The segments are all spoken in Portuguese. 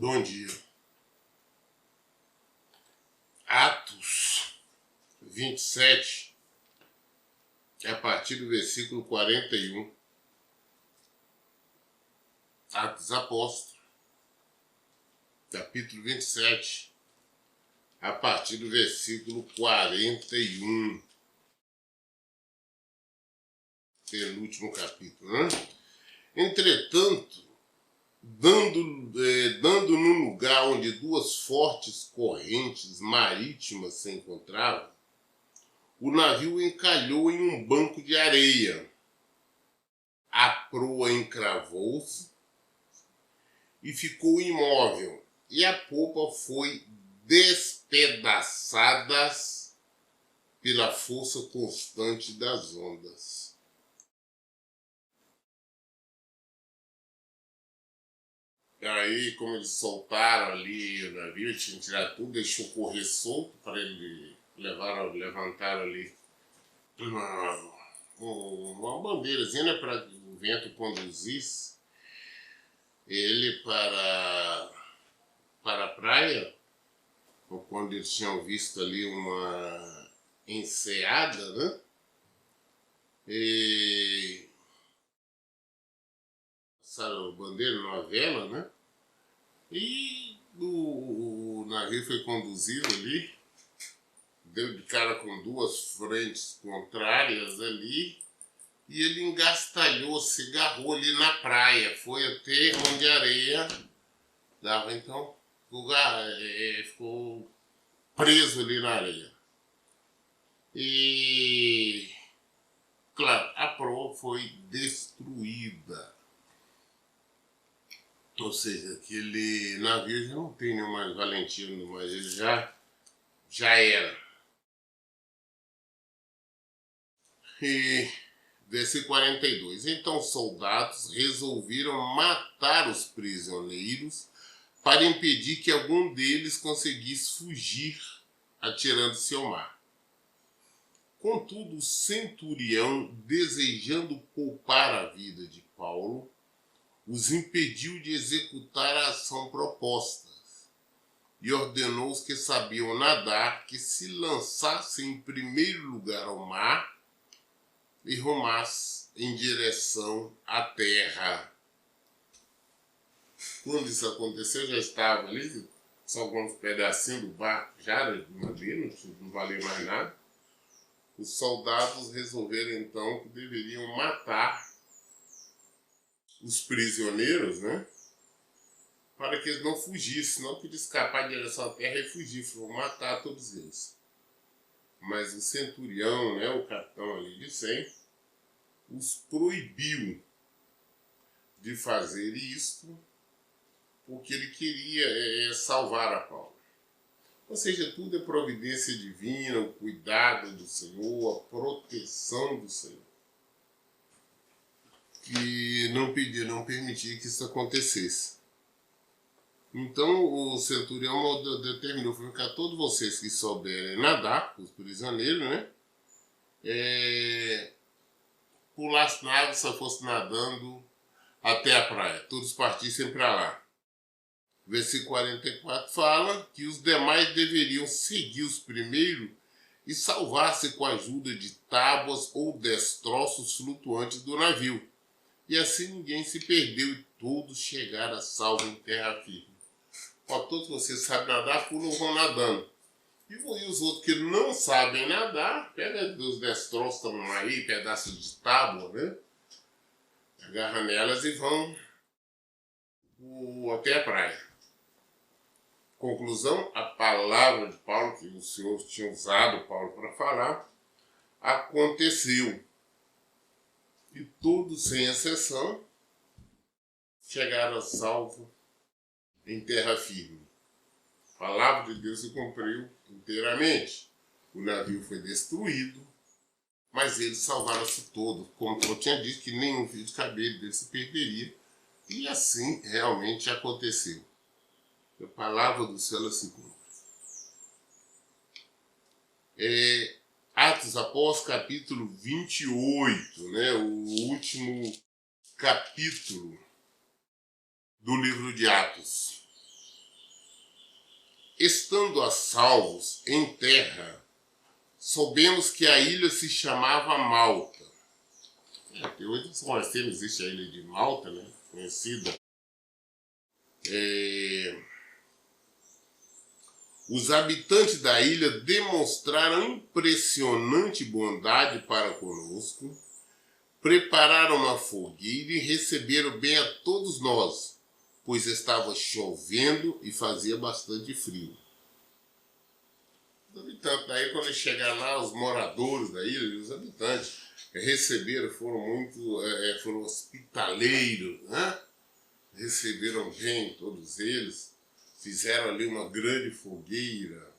Bom dia. Atos 27, a partir do versículo 41. Atos Apóstolos, capítulo 27, a partir do versículo 41. Penúltimo capítulo, né? Entretanto, dando num lugar onde duas fortes correntes marítimas se encontravam, o navio encalhou em um banco de areia. A proa encravou-se e ficou imóvel, e a popa foi despedaçada pela força constante das ondas. Aí, como eles soltaram ali o navio, tinham tirado tudo, deixou correr solto para ele levantar ali uma bandeirazinha, né, para o vento conduzisse ele para a praia, quando eles tinham visto ali uma enseada, né? E passaram a bandeira numa vela, né? E o navio foi conduzido ali, deu de cara com duas frentes contrárias ali, e ele engastalhou, se agarrou ali na praia, foi até onde a areia dava, então ficou preso ali na areia. E, claro, a proa foi destruída. Ou seja, aquele navio já não tem nenhuma valentia, mas ele já era. E versículo 42. Então os soldados resolveram matar os prisioneiros para impedir que algum deles conseguisse fugir atirando-se ao mar. Contudo, o centurião, desejando poupar a vida de Paulo, os impediu de executar a ação proposta e ordenou os que sabiam nadar que se lançassem em primeiro lugar ao mar e rumassem em direção à terra. Quando isso aconteceu, já estava ali, só alguns pedacinhos do barco já de madeira, não valia mais nada. Os soldados resolveram então que deveriam matar os prisioneiros, né? Para que eles não fugissem, não podia escapar em direção à terra e fugir, vão matar todos eles. Mas o centurião, né, o capitão ali de 100, os proibiu de fazer isto, porque ele queria salvar a Paulo. Ou seja, tudo é providência divina, o cuidado do Senhor, a proteção do Senhor, que não permitia que isso acontecesse. Então o centurião determinou para todos vocês que souberem nadar, os prisioneiros, né? Pulasse na água, só fosse nadando até a praia. Todos partissem para lá. Versículo 44 fala que os demais deveriam seguir os primeiros e salvar-se com a ajuda de tábuas ou destroços flutuantes do navio. E assim ninguém se perdeu e todos chegaram a salvo em terra firme. Todos vocês sabem nadar, pulam, vão nadando. E os outros que não sabem nadar, pega os destroços que estão aí, pedaços de tábua, né? Agarram nelas e vão até a praia. Conclusão, a palavra de Paulo, que o Senhor tinha usado Paulo para falar, aconteceu. E todos, sem exceção, chegaram a salvo em terra firme. A palavra de Deus se cumpriu inteiramente. O navio foi destruído, mas eles salvaram-se todos. Como eu tinha dito, que nenhum fio de cabelo deles se perderia. E assim realmente aconteceu. A palavra do céu se cumpre. Atos Apóstolos, capítulo 28, né? O último capítulo do livro de Atos. Estando a salvos em terra, soubemos que a ilha se chamava Malta. Até hoje nós conhecemos, existe a ilha de Malta, né? Conhecida. Os habitantes da ilha demonstraram impressionante bondade para conosco, prepararam uma fogueira e receberam bem a todos nós, pois estava chovendo e fazia bastante frio. Os habitantes daí, quando eles chegaram lá, os moradores da ilha, os habitantes, receberam, foram hospitaleiros, né? Receberam bem todos eles. Fizeram ali uma grande fogueira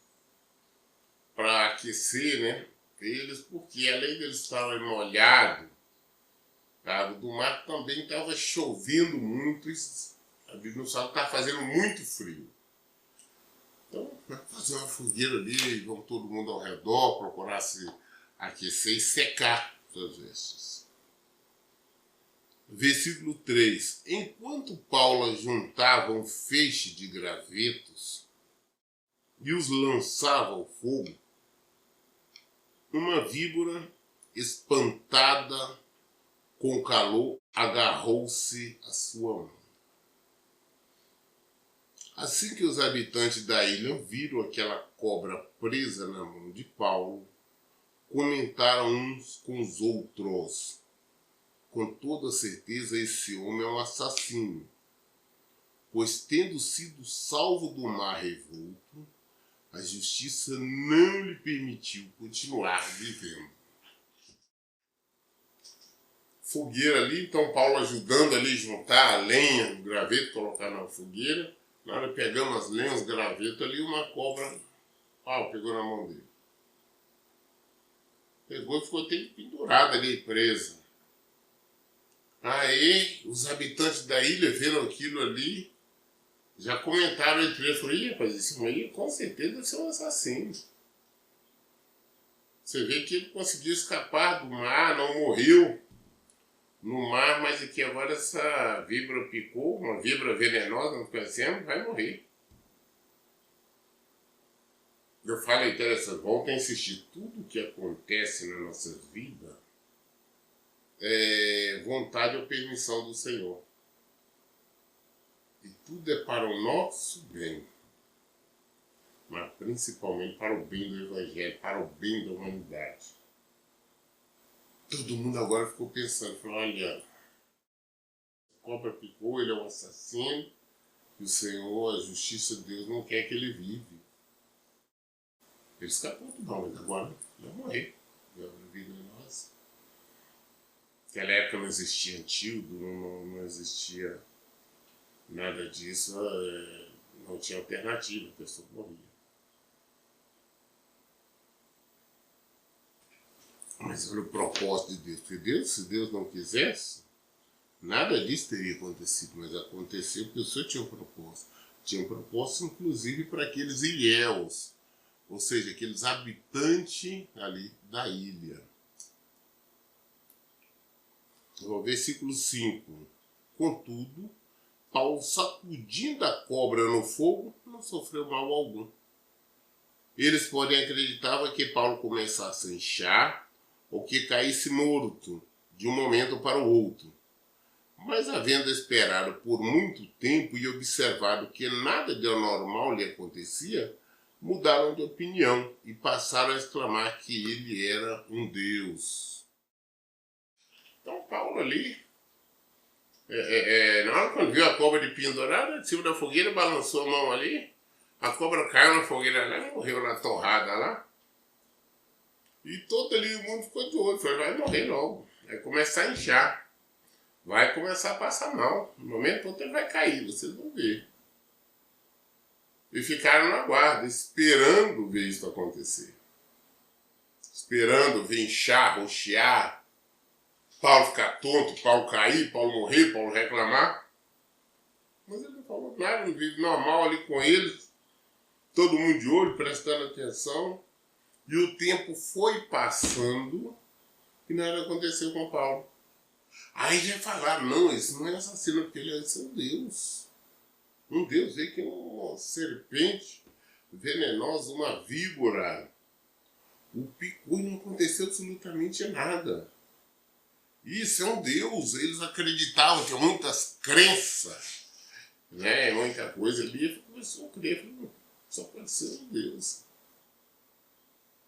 para aquecer, né, eles, porque além deles estarem molhados, a água do mar também estava chovendo muito, a Bíblia não sabe, estava fazendo muito frio. Então, fazer uma fogueira ali, vamos todo mundo ao redor, procurar se aquecer e secar suas vestes. Versículo 3. Enquanto Paulo juntava um feixe de gravetos e os lançava ao fogo, uma víbora espantada com calor agarrou-se à sua mão. Assim que os habitantes da ilha viram aquela cobra presa na mão de Paulo, comentaram uns com os outros: com toda certeza esse homem é um assassino, pois tendo sido salvo do mar revolto, a justiça não lhe permitiu continuar vivendo. Fogueira ali, então Paulo ajudando ali a juntar a lenha, o graveto, colocar na fogueira. Na hora pegamos as lenhas, os gravetos ali, uma cobra, Paulo pegou na mão dele. Pegou e ficou até pendurada ali, presa. Aí, os habitantes da ilha viram aquilo ali, já comentaram entre eles, falaram: rapaz, esse aí com certeza deve ser um assassino. Você vê que ele conseguiu escapar do mar, não morreu no mar, mas aqui agora essa víbora picou, uma víbora venenosa, não conhecemos, vai morrer. Eu falo interessante, volta a insistir, tudo que acontece na nossa vida é vontade ou permissão do Senhor. E tudo é para o nosso bem, mas principalmente para o bem do Evangelho, para o bem da humanidade. Todo mundo agora ficou pensando, falou: olha, a cobra picou, ele é um assassino, e o Senhor, a justiça de Deus, não quer que ele vive. Ele escapou do mal, mas agora vai morrer. Já vida em nós. Naquela época não existia antídoto, não existia nada disso, não tinha alternativa, a pessoa morria. Mas olha o propósito de Deus. Porque Deus, se Deus não quisesse, nada disso teria acontecido. Mas aconteceu porque o Senhor tinha um propósito. Tinha um propósito, inclusive, para aqueles ilhéus, ou seja, aqueles habitantes ali da ilha. No versículo 5. Contudo, Paulo, sacudindo a cobra no fogo, não sofreu mal algum. Eles podem acreditar que Paulo começasse a inchar ou que caísse morto de um momento para o outro. Mas, havendo esperado por muito tempo e observado que nada de anormal lhe acontecia, mudaram de opinião e passaram a exclamar que ele era um Deus. Então, Paulo ali, na hora quando viu a cobra de pendurada, de cima da fogueira, balançou a mão ali, a cobra caiu na fogueira lá e morreu na torrada lá. E todo ali o mundo ficou de olho, falou: vai morrer logo, vai começar a inchar, vai começar a passar mal, no momento outro ele vai cair, vocês vão ver. E ficaram na guarda, esperando ver isso acontecer. Esperando ver inchar, roxear, Paulo ficar tonto, Paulo cair, Paulo morrer, Paulo reclamar. Mas ele não falou nada, não vive normal ali com eles, todo mundo de olho, prestando atenção. E o tempo foi passando e nada aconteceu com Paulo. Aí já falaram: não, esse não é assassino, porque ele é um Deus. Um Deus veio que uma serpente venenosa, uma víbora. O picou e não aconteceu absolutamente nada. Isso é um Deus. Eles acreditavam, tinha muitas crenças, né? Muita coisa ali. E começou a crer. Falei, só pode ser um Deus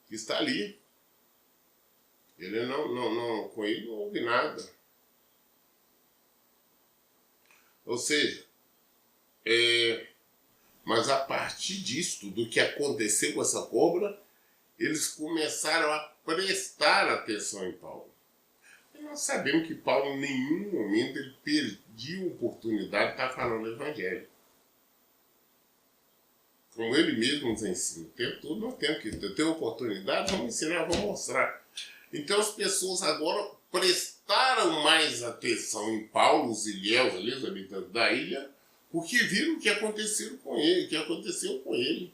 que está ali. Ele com ele não houve nada. Ou seja, mas a partir disto, do que aconteceu com essa cobra, eles começaram a prestar atenção em Paulo. E nós sabemos que Paulo, em nenhum momento, ele perdia a oportunidade de estar falando do Evangelho. Como ele mesmo nos ensina. O tempo todo nós temos que ter oportunidade, vamos ensinar, vamos mostrar. Então as pessoas agora prestaram mais atenção em Paulo, os ilhéus ali, os habitantes da ilha, porque viram o que aconteceu com ele,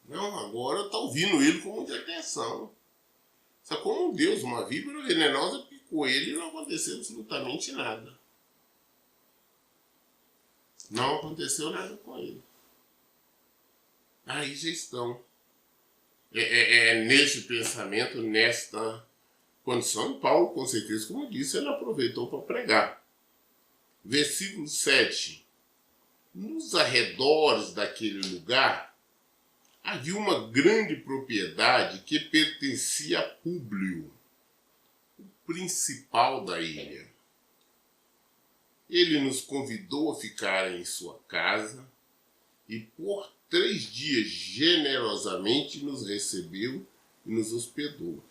Não, agora está ouvindo ele com muita atenção. Só como um Deus, uma víbora venenosa picou ele e não aconteceu absolutamente nada. Não aconteceu nada com ele. Aí já estão. Neste pensamento, nesta condição, Paulo, com certeza, como eu disse, ele aproveitou para pregar. Versículo 7. Nos arredores daquele lugar, havia uma grande propriedade que pertencia a Públio, o principal da ilha. Ele nos convidou a ficar em sua casa e por 3 dias generosamente nos recebeu e nos hospedou.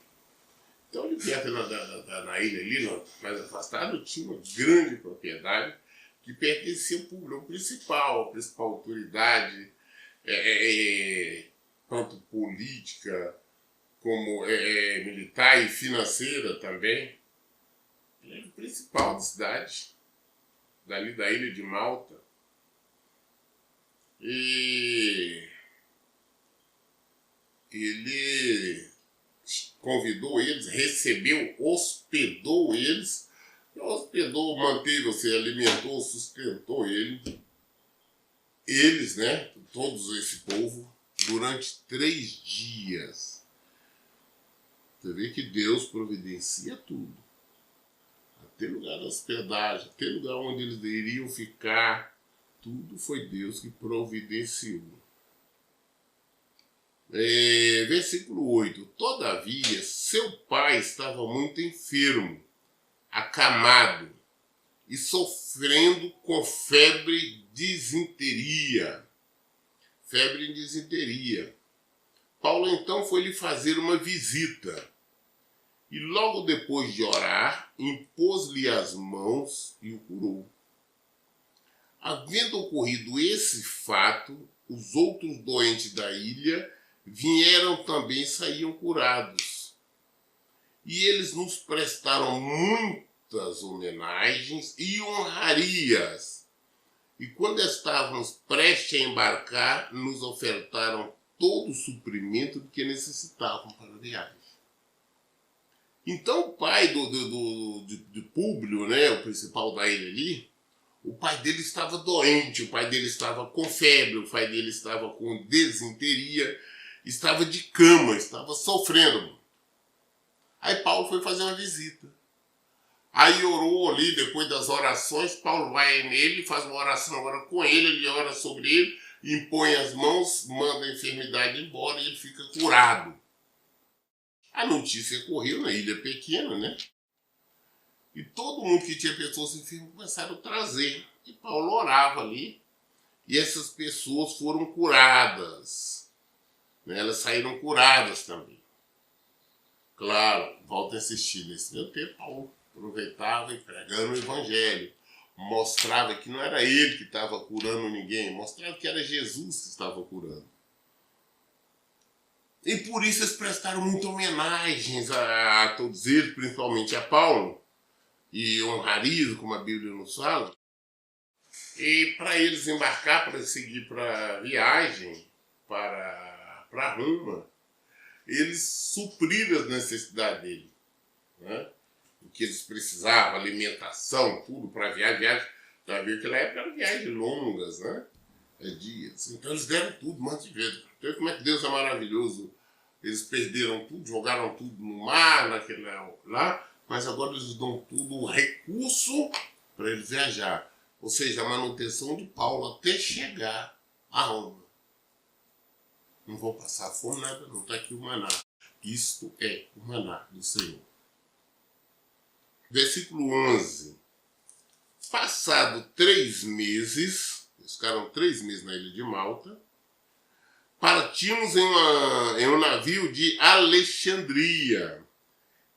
Então, ali perto na ilha, ali, mais afastado, tinha uma grande propriedade que pertencia ao Públio, a principal autoridade, tanto política como militar e financeira também. Ele era o principal da cidade, dali da ilha de Malta. E ele convidou eles, recebeu, hospedou eles, manteve, alimentou, sustentou eles, né, todos esse povo, durante 3 dias. Você vê que Deus providencia tudo. Até lugar de hospedagem, até lugar onde eles iriam ficar, tudo foi Deus que providenciou. Versículo 8. Todavia, seu pai estava muito enfermo, acamado e sofrendo com febre e disenteria. Paulo então foi lhe fazer uma visita e logo depois de orar, impôs-lhe as mãos e o curou. Havendo ocorrido esse fato, os outros doentes da ilha vieram também e saíam curados. E eles nos prestaram muitas homenagens e honrarias. E quando estávamos prestes a embarcar, nos ofertaram todo o suprimento de que necessitavam para a viagem. Então o pai de Públio, né, o principal da ilha ali, o pai dele estava doente, o pai dele estava com febre, o pai dele estava com disenteria, estava de cama, estava sofrendo. Aí Paulo foi fazer uma visita. Aí orou ali, depois das orações, Paulo vai nele, faz uma oração agora com ele ora sobre ele, impõe as mãos, manda a enfermidade embora e ele fica curado. A notícia correu na ilha pequena, né? E todo mundo que tinha pessoas enfermas começaram a trazer. E Paulo orava ali. E essas pessoas foram curadas. Né? Elas saíram curadas também. Claro, volta a insistir. Nesse meu tempo, Paulo aproveitava e pregando o evangelho. Mostrava que não era ele que estava curando ninguém. Mostrava que era Jesus que estava curando. E por isso eles prestaram muitas homenagens a todos eles, principalmente a Paulo. E honrarias, como a Bíblia nos fala. E para eles embarcar, para seguir para a viagem, para Roma, eles supriram as necessidades dele. Né? O que eles precisavam, alimentação, tudo para a viagem. Já viu que na época eram viagens longas, né? dias. Então eles deram tudo, mantiveram. Então como é que Deus é maravilhoso? Eles perderam tudo, jogaram tudo no mar, lá, mas agora eles dão tudo, o recurso para eles viajar. Ou seja, a manutenção de Paulo até chegar a Roma. Não vou passar fome, nada, não está aqui o maná. Isto é o maná do Senhor. Versículo 11. Passado 3 meses, eles ficaram 3 meses na ilha de Malta, partimos em um navio de Alexandria,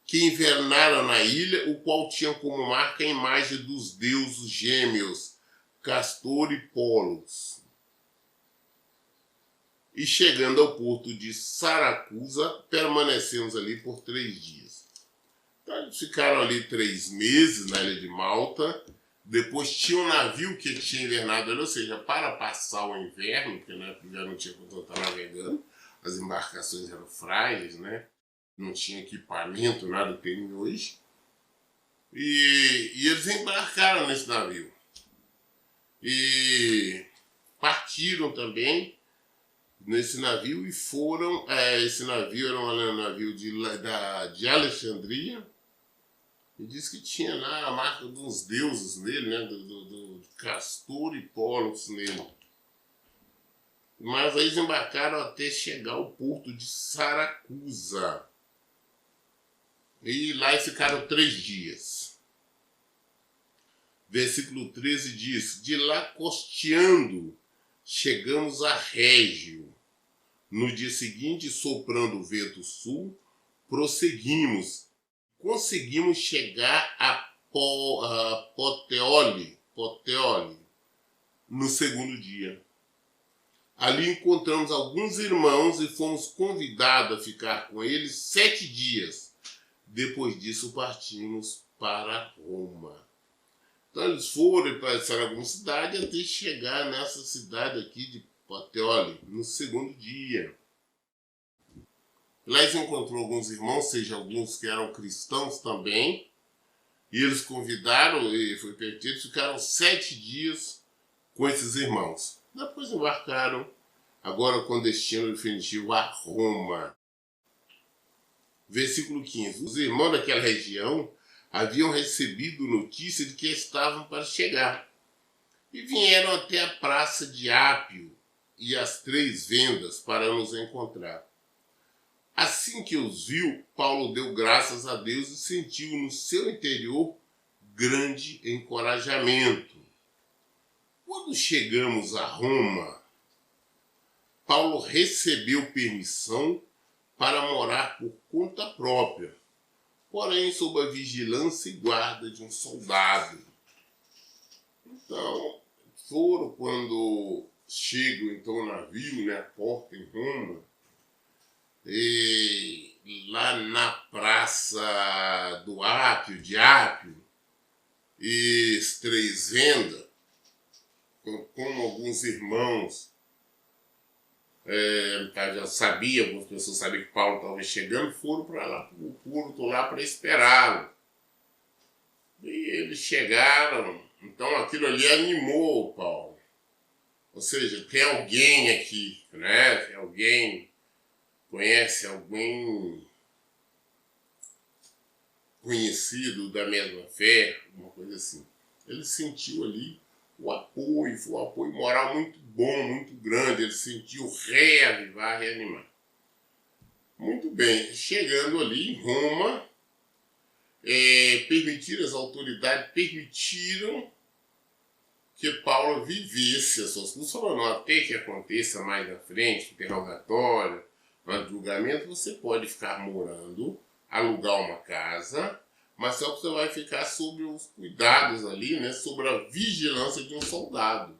que invernaram na ilha, o qual tinha como marca a imagem dos deuses gêmeos, Castor e Pollux. E chegando ao porto de Saracusa, permanecemos ali por 3 dias. Então eles ficaram ali 3 meses na ilha de Malta. Depois tinha um navio que tinha invernado ali, ou seja, para passar o inverno, porque na época já não tinha quando estar navegando, as embarcações eram frágeis, né? Não tinha equipamento, nada que tem hoje. E eles embarcaram nesse navio. E partiram também nesse navio e foram. Esse navio era um navio de Alexandria. E diz que tinha lá a marca dos deuses nele, né? Do Castor e Pollux nele. Mas aí eles embarcaram até chegar ao porto de Saracusa. E lá ficaram 3 dias. Versículo 13 diz: de lá costeando, chegamos a Régio. No dia seguinte, soprando o vento sul, prosseguimos. Conseguimos chegar a Puteoli, no segundo dia. Ali encontramos alguns irmãos e fomos convidados a ficar com eles 7 dias. Depois disso partimos para Roma. Então eles foram para alguma cidade até chegar nessa cidade aqui de Puteoli, no segundo dia. Lá eles encontrou alguns irmãos, seja alguns que eram cristãos também, e eles convidaram, e foi permitido, ficaram 7 dias com esses irmãos. Depois embarcaram, agora com destino definitivo a Roma. Versículo 15. Os irmãos daquela região haviam recebido notícia de que estavam para chegar, e vieram até a praça de Ápio e as 3 vendas para nos encontrar. Assim que os viu, Paulo deu graças a Deus e sentiu no seu interior grande encorajamento. Quando chegamos a Roma, Paulo recebeu permissão para morar por conta própria, porém sob a vigilância e guarda de um soldado. Então, foram quando chegam então o navio, né, a porta em Roma, e lá na praça do Ápio, de Ápio, e 3 vendas, como alguns irmãos já sabiam, algumas pessoas sabiam que Paulo estava chegando, foram para lá, para o porto lá para esperá-lo. E eles chegaram, então aquilo ali animou Paulo. Ou seja, tem alguém aqui, né? Tem alguém, conhece alguém conhecido da mesma fé, uma coisa assim. Ele sentiu ali o apoio, foi um apoio moral muito bom, muito grande. Ele sentiu reavivar, reanimar. Muito bem, chegando ali em Roma, as autoridades permitiram que Paulo vivesse as suas coisas. Falou, até que aconteça mais na frente, interrogatório, julgamento, você pode ficar morando, alugar uma casa, mas só que você vai ficar sob os cuidados ali, né, sobre a vigilância de um soldado.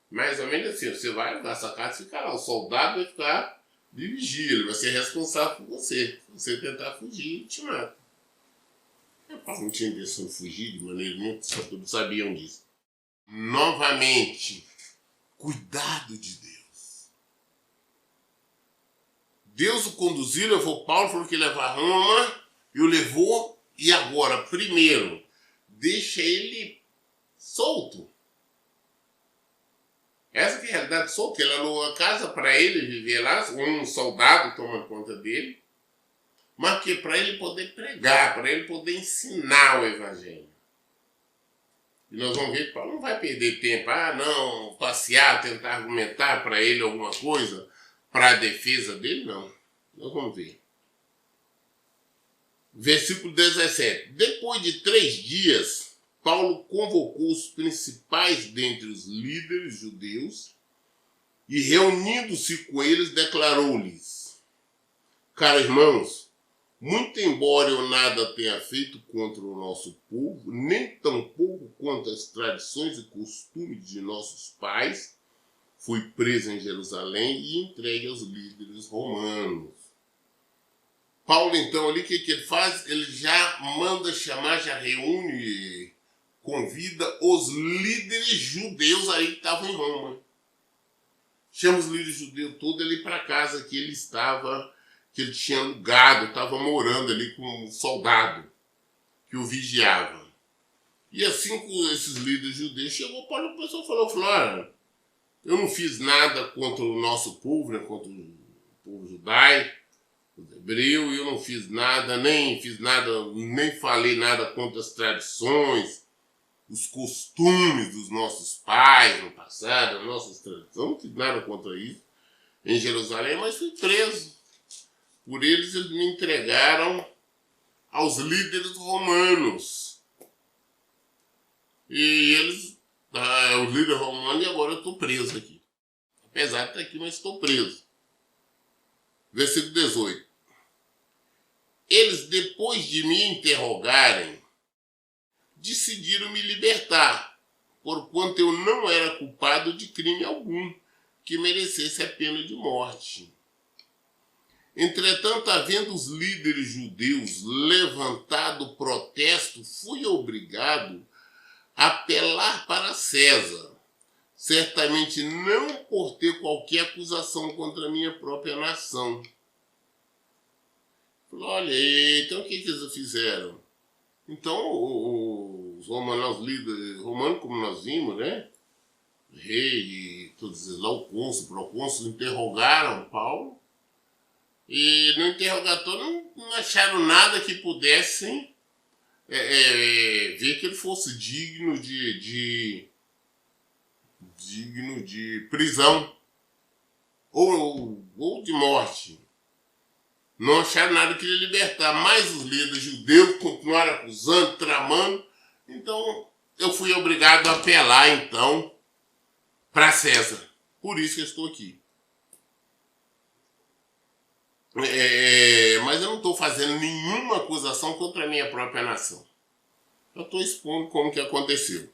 Mais ou menos assim, você vai alugar essa casa e ficar lá, o soldado vai ficar de vigília, ele vai ser responsável por você. Se você tentar fugir, ele te mata. Paulo não tinha intenção de fugir de maneira nenhuma, só todos sabiam disso. Novamente, cuidado de Deus. Deus o conduziu, levou Paulo, falou que ia levar a Roma, e o levou, e agora, primeiro, deixa ele solto. realidade solta. Ele alugou a casa para ele viver lá, um soldado tomando conta dele, mas que para ele poder pregar, para ele poder ensinar o evangelho. E nós vamos ver que Paulo não vai perder tempo, não, passear, tentar argumentar para ele alguma coisa para a defesa dele, não. Nós vamos ver. Versículo 17. Depois de 3 dias, Paulo convocou os principais dentre os líderes judeus e, reunindo-se com eles, declarou-lhes: caros irmãos, muito embora eu nada tenha feito contra o nosso povo, nem tampouco contra as tradições e costumes de nossos pais, fui preso em Jerusalém e entregue aos líderes romanos. Paulo, então, ali, o que ele faz? Ele já manda chamar, já reúne, convida os líderes judeus aí que estavam em Roma. Chama os líderes judeus todos ali para casa que ele estava, que ele tinha alugado, estava morando ali com um soldado que o vigiava. E assim que esses líderes judeus chegou, Paulo, o pessoal falou, olha, eu não fiz nada contra o nosso povo, né, contra o povo judaico, os hebreus, eu não fiz nada, nem falei nada contra as tradições, os costumes dos nossos pais no passado, as nossas tradições, não fiz nada contra isso em Jerusalém, mas fui preso. Por eles me entregaram aos líderes romanos. E eles, os líderes romanos, e agora eu estou preso aqui. Apesar de estar aqui, mas estou preso. Versículo 18. Eles, depois de me interrogarem, decidiram me libertar, porquanto eu não era culpado de crime algum que merecesse a pena de morte. Entretanto, havendo os líderes judeus levantado protesto, fui obrigado a apelar para César, certamente não por ter qualquer acusação contra a minha própria nação. Falei, olha, então o que eles fizeram? Então, os romanos, os líderes romanos, como nós vimos, né? O rei e todos eles lá, o cônsul, o procônsul, interrogaram Paulo. E no interrogatório não acharam nada que pudessem ver que ele fosse digno de prisão ou de morte. Não acharam nada que ele libertar, mas os líderes judeus continuaram acusando, tramando. Então eu fui obrigado a apelar então para César. Por isso que eu estou aqui. Mas eu não estou fazendo nenhuma acusação contra a minha própria nação. Eu estou expondo como que aconteceu.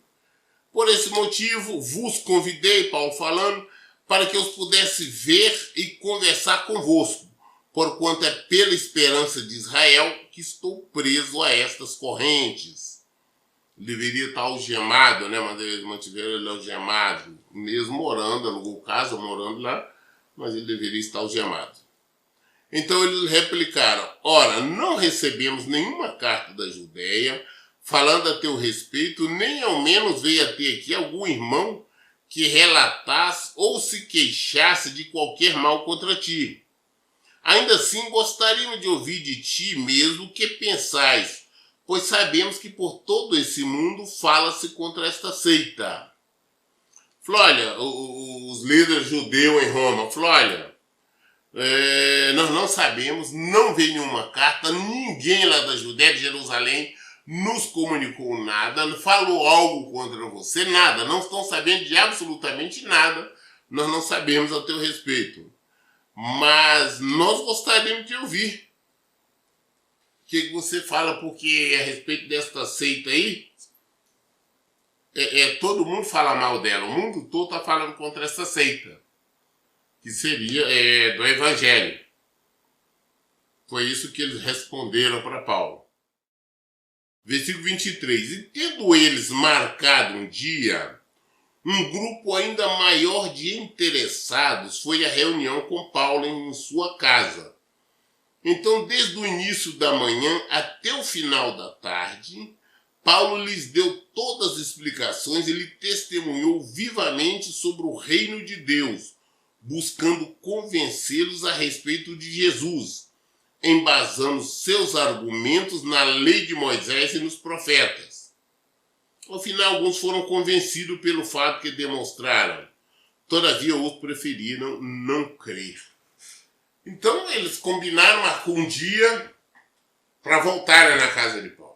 Por esse motivo, vos convidei, Paulo falando, para que eu pudesse ver e conversar convosco, porquanto é pela esperança de Israel que estou preso a estas correntes. Ele deveria estar algemado, né? Mas eles mantiveram ele algemado, mesmo morando, alugou casa, morando lá, mas ele deveria estar algemado. Então eles replicaram, ora, não recebemos nenhuma carta da Judéia falando a teu respeito, nem ao menos veio a ter aqui algum irmão que relatasse ou se queixasse de qualquer mal contra ti. Ainda assim, gostaríamos de ouvir de ti mesmo o que pensais, pois sabemos que por todo esse mundo fala-se contra esta seita. Falou, olha, os líderes judeus em Roma, falou, olha, nós não sabemos, não veio nenhuma carta, ninguém lá da Judéia, de Jerusalém, nos comunicou nada, falou algo contra você, nada, não estão sabendo de absolutamente nada, nós não sabemos a teu respeito. Mas nós gostaríamos de ouvir o que você fala, porque a respeito desta seita aí, todo mundo fala mal dela, o mundo todo está falando contra essa seita, que seria do Evangelho. Foi isso que eles responderam para Paulo. Versículo 23. E tendo eles marcado um dia, um grupo ainda maior de interessados foi à reunião com Paulo em sua casa. Então, desde o início da manhã até o final da tarde, Paulo lhes deu todas as explicações, ele testemunhou vivamente sobre o reino de Deus, buscando convencê-los a respeito de Jesus, embasando seus argumentos na lei de Moisés e nos profetas. Ao final, alguns foram convencidos pelo fato que demonstraram, todavia outros preferiram não crer. Então eles combinaram, marcou um dia para voltarem na casa de Paulo.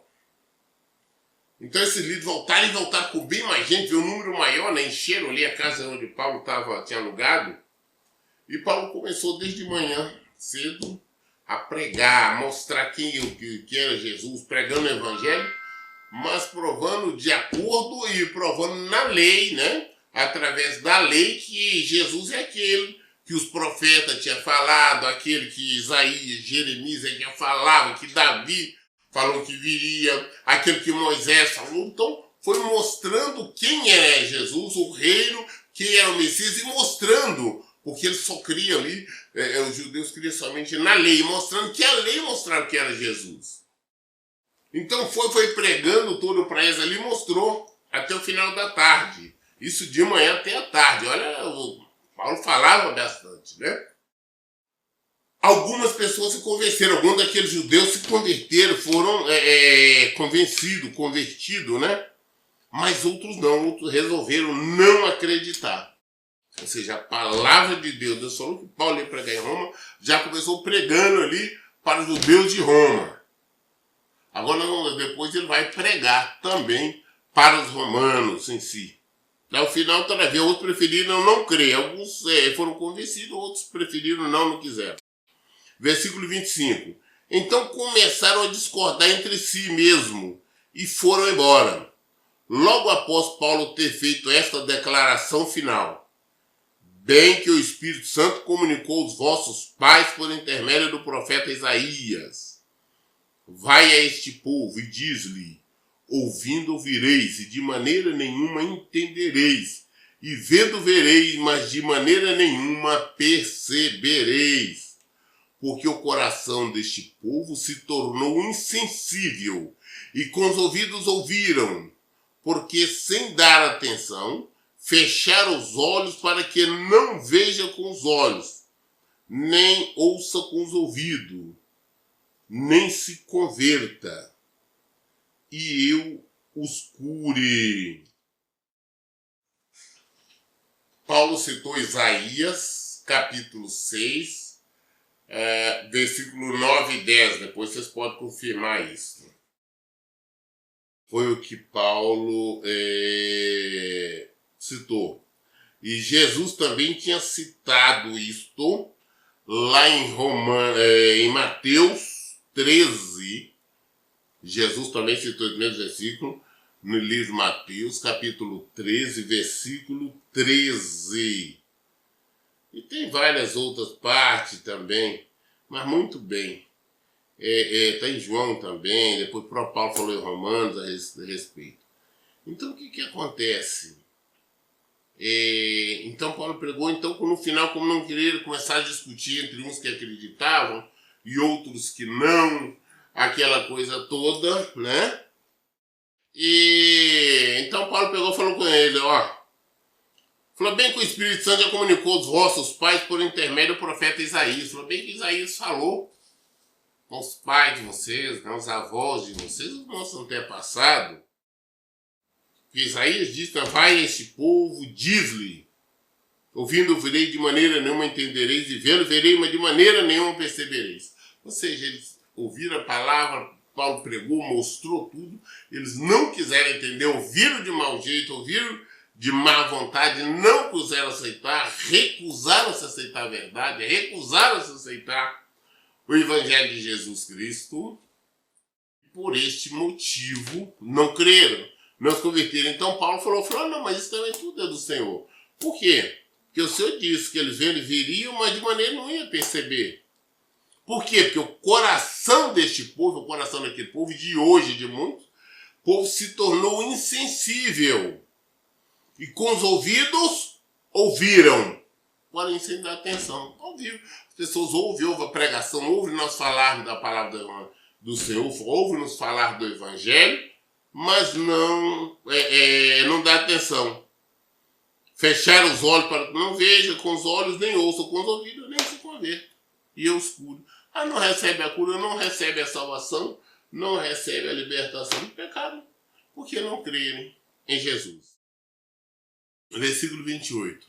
Então esses líderes voltaram com bem mais gente, viu um número maior, né? Encheram ali a casa onde Paulo tinha alugado. E Paulo começou desde manhã, cedo, a pregar, a mostrar quem era Jesus, pregando o evangelho, mas provando de acordo e provando na lei, né? Através da lei que Jesus é aquele que os profetas tinham falado, aquele que Isaías, Jeremias já falavam, que Davi falou que viria, aquele que Moisés falou. Então, foi mostrando quem era Jesus, o reino, quem era o Messias, e mostrando, porque eles só criam ali, os judeus criam somente na lei, mostrando que a lei mostrava que era Jesus. Então, foi pregando tudo para eles ali, mostrou até o final da tarde. Isso de manhã até a tarde. Olha, o Paulo falava bastante, né? Algumas pessoas se convenceram, alguns daqueles judeus se converteram, foram convertidos, né? Mas outros não, outros resolveram não acreditar. Ou seja, a palavra de Deus falou que Paulo ia pregar em Roma, já começou pregando ali para os judeus de Roma. Agora, depois ele vai pregar também para os romanos em si. Ao final, todavia, outros preferiram não crer. Alguns foram convencidos, outros preferiram não quiseram. Versículo 25. Então começaram a discordar entre si mesmo e foram embora. Logo após Paulo ter feito esta declaração final: bem que o Espírito Santo comunicou aos vossos pais por intermédio do profeta Isaías. Vai a este povo e diz-lhe: ouvindo ouvireis, e de maneira nenhuma entendereis, e vendo vereis, mas de maneira nenhuma percebereis. Porque o coração deste povo se tornou insensível, e com os ouvidos ouviram, porque sem dar atenção, fecharam os olhos para que não veja com os olhos, nem ouça com os ouvidos, nem se converta, e eu os cure. Paulo citou Isaías, capítulo 6, versículo 9 e 10. Depois vocês podem confirmar isso. Foi o que Paulo citou. E Jesus também tinha citado isto lá em Mateus 13. Jesus também citou esse mesmo versículo no livro de Mateus, capítulo 13, versículo 13. E tem várias outras partes também, mas muito bem. Está em João também, depois o próprio Paulo falou em Romanos a respeito. Então, o que acontece? Então, Paulo pregou, então, no final, como não queriam começar a discutir entre uns que acreditavam e outros que não, aquela coisa toda, né? E então Paulo pegou e falou com ele, falou bem que o Espírito Santo já comunicou aos vossos pais por intermédio do profeta Isaías. Falou bem que Isaías falou com os pais de vocês, né, os avós de vocês, os nossos antepassados. Que Isaías diz, vai a este povo, diz-lhe, ouvindo ouvirei, de maneira nenhuma entendereis, e vendo verei, mas de maneira nenhuma percebereis. Ou seja, eles ouviram a palavra, Paulo pregou, mostrou tudo, eles não quiseram entender, ouviram de mau jeito, ouviram de má vontade, não quiseram aceitar, recusaram-se a aceitar a verdade, recusaram-se a aceitar o Evangelho de Jesus Cristo. Por este motivo, não creram, não se converteram. Então Paulo falou, não, mas isso também tudo é do Senhor. Por quê? Porque o Senhor disse que eles viriam, mas de maneira não ia perceber. Por quê? Porque o coração deste povo, o coração daquele povo, de hoje, de muitos, o povo se tornou insensível. E com os ouvidos, ouviram. Porém, sem dar atenção. Ouviram. As pessoas ouvem a pregação, ouvem nós falarmos da palavra do Senhor, ouvem nos falar do Evangelho, mas não dá atenção. Fechar os olhos para não veja com os olhos, nem ouça com os ouvidos, nem se converta. E eu escuro. Não recebe a cura, não recebe a salvação, não recebe a libertação do pecado, porque não crerem em Jesus. Versículo 28.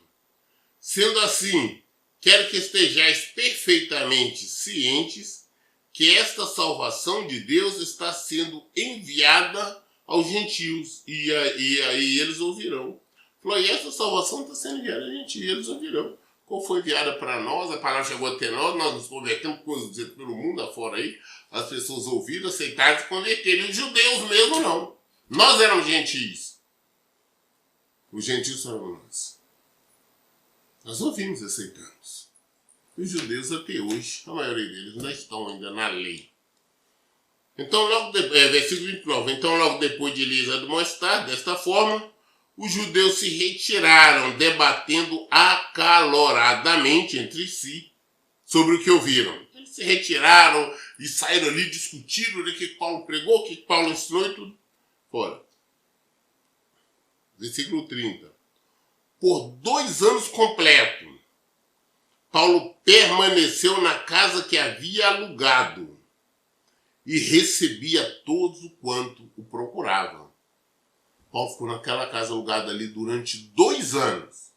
Sendo assim, quero que estejais perfeitamente cientes que esta salvação de Deus está sendo enviada aos gentios, e aí eles ouvirão. Falou, e essa salvação está sendo enviada aos gentios, e eles ouvirão. Qual foi enviada para nós, a palavra chegou até nós nos convertemos pelo mundo afora aí, as pessoas ouviram, aceitaram e se converteram. E os judeus mesmo não. Nós éramos gentios. Os gentios foram nós. Nós ouvimos e aceitamos. Os judeus até hoje, a maioria deles, não estão ainda na lei. Então, versículo 29. Então, logo depois de lhes admoestar, desta forma, os judeus se retiraram, debatendo acaloradamente entre si sobre o que ouviram. Eles se retiraram e saíram ali, discutiram o que Paulo pregou, o que Paulo ensinou e tudo. Fora. Versículo 30. Por 2 anos completos, Paulo permaneceu na casa que havia alugado e recebia todos quanto o procuravam. Paulo ficou naquela casa alugada ali durante 2 anos.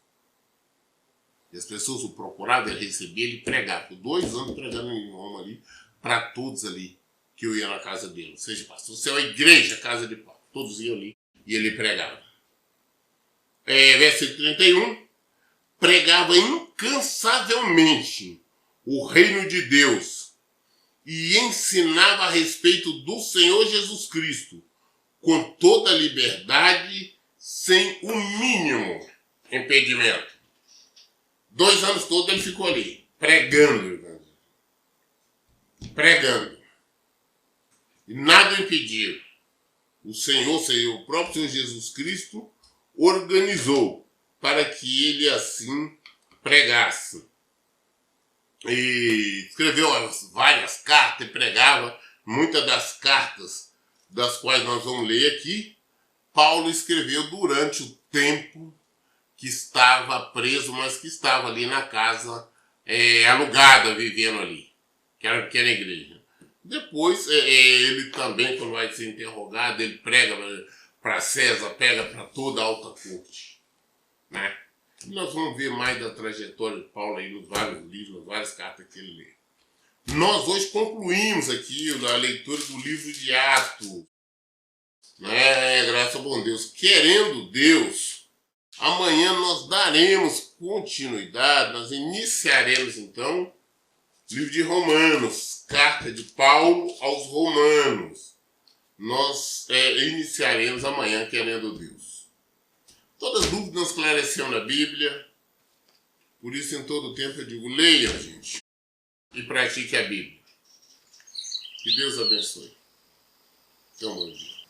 E as pessoas o procuravam, ele recebia, ele pregava. Por 2 anos pregando em Roma ali, para todos ali que eu ia na casa dele. Ou seja, pastor, você é uma igreja, casa de Paulo. Todos iam ali e ele pregava. Versículo 31. Pregava incansavelmente o reino de Deus e ensinava a respeito do Senhor Jesus Cristo com toda a liberdade, sem o mínimo impedimento. 2 anos todos ele ficou ali, pregando. Pregando. E nada impediu. O próprio Senhor Jesus Cristo, organizou para que ele assim pregasse. E escreveu várias cartas e pregava. Muitas das cartas das quais nós vamos ler aqui, Paulo escreveu durante o tempo que estava preso, mas que estava ali na casa alugada, vivendo ali, que era uma pequena igreja. Depois, ele também, quando vai ser interrogado, ele prega para César, prega para toda a alta corte. Né? E nós vamos ver mais da trajetória de Paulo aí nos vários livros, nas várias cartas que ele lê. Nós hoje concluímos aqui a leitura do livro de Atos. Graças ao bom Deus. Querendo Deus, amanhã nós daremos continuidade, nós iniciaremos então o livro de Romanos, carta de Paulo aos Romanos. Nós iniciaremos amanhã, querendo Deus. Todas as dúvidas nós esclarecemos na Bíblia, por isso em todo tempo eu digo, leia, gente, e pratique a Bíblia. Que Deus abençoe. Então, bom dia.